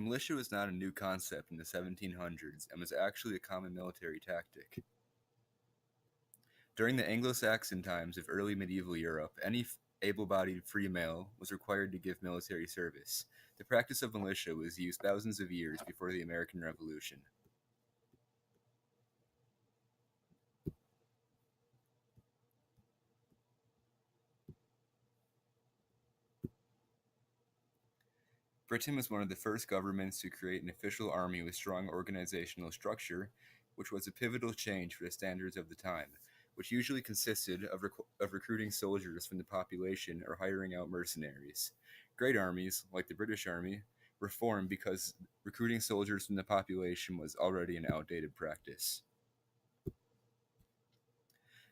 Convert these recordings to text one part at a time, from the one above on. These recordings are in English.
militia was not a new concept in the 1700s and was actually a common military tactic. During the Anglo-Saxon times of early medieval Europe, any able-bodied free male was required to give military service. The practice of militia was used thousands of years before the American Revolution. Britain was one of the first governments to create an official army with strong organizational structure, which was a pivotal change for the standards of the time, which usually consisted of recruiting soldiers from the population or hiring out mercenaries. Great armies, like the British Army, were formed because recruiting soldiers from the population was already an outdated practice.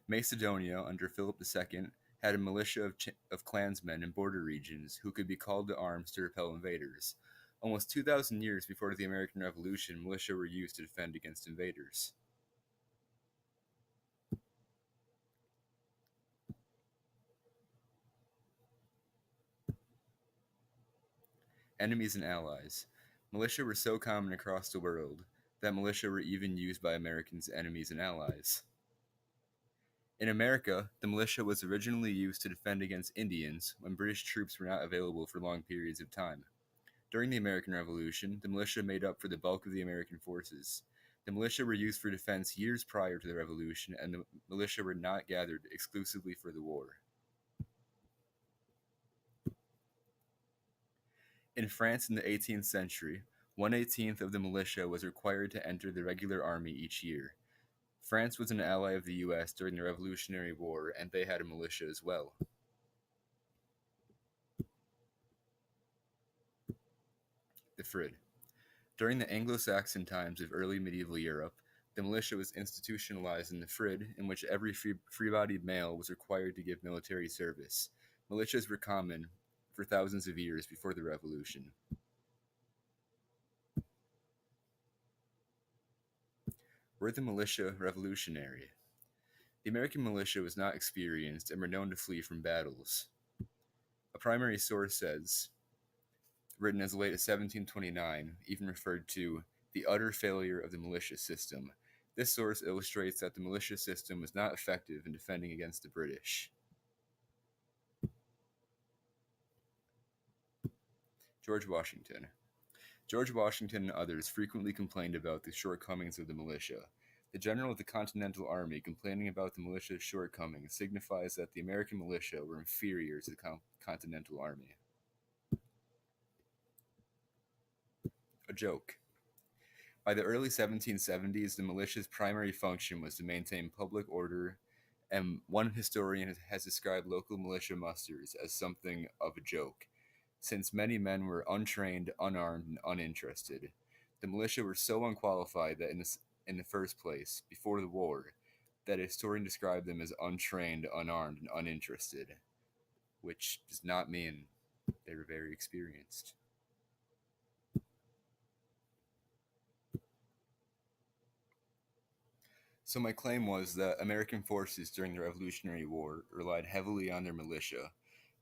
Macedonia, under Philip II, had a militia of clansmen in border regions who could be called to arms to repel invaders. Almost 2,000 years before the American Revolution, militia were used to defend against invaders. Enemies and allies. Militia were so common across the world that militia were even used by Americans' enemies and allies. In America, the militia was originally used to defend against Indians when British troops were not available for long periods of time. During the American Revolution, the militia made up for the bulk of the American forces. The militia were used for defense years prior to the Revolution, and the militia were not gathered exclusively for the war. In France in the 18th century, 1/18 of the militia was required to enter the regular army each year. France was an ally of the US during the Revolutionary War, and they had a militia as well. The Frid. During the Anglo-Saxon times of early medieval Europe, the militia was institutionalized in the Frid, in which every free-bodied male was required to give military service. Militias were common for thousands of years before the Revolution. Were the militia revolutionary? The American militia was not experienced and were known to flee from battles. A primary source says, written as late as 1729, even referred to the utter failure of the militia system. This source illustrates that the militia system was not effective in defending against the British. George Washington. George Washington and others frequently complained about the shortcomings of the militia. The general of the Continental Army complaining about the militia's shortcomings signifies that the American militia were inferior to the Continental Army. A joke. By the early 1770s, the militia's primary function was to maintain public order, and one historian has described local militia musters as something of a joke, since many men were untrained, unarmed, and uninterested. The militia were so unqualified that in the first place, before the war, that a historian described them as untrained, unarmed, and uninterested, which does not mean they were very experienced. So my claim was that American forces during the Revolutionary War relied heavily on their militia,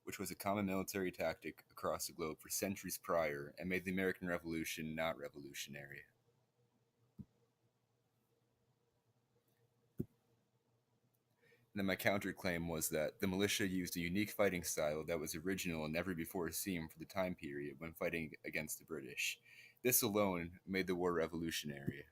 which was a common military tactic across the globe for centuries prior and made the American Revolution not revolutionary. And then my counterclaim was that the militia used a unique fighting style that was original and never before seen for the time period when fighting against the British. This alone made the war revolutionary.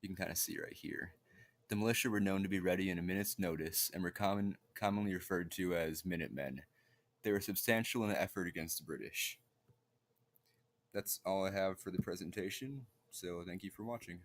You can kind of see right here. The militia were known to be ready in a minute's notice and were commonly referred to as Minutemen. They were substantial in the effort against the British. That's all I have for the presentation, so thank you for watching.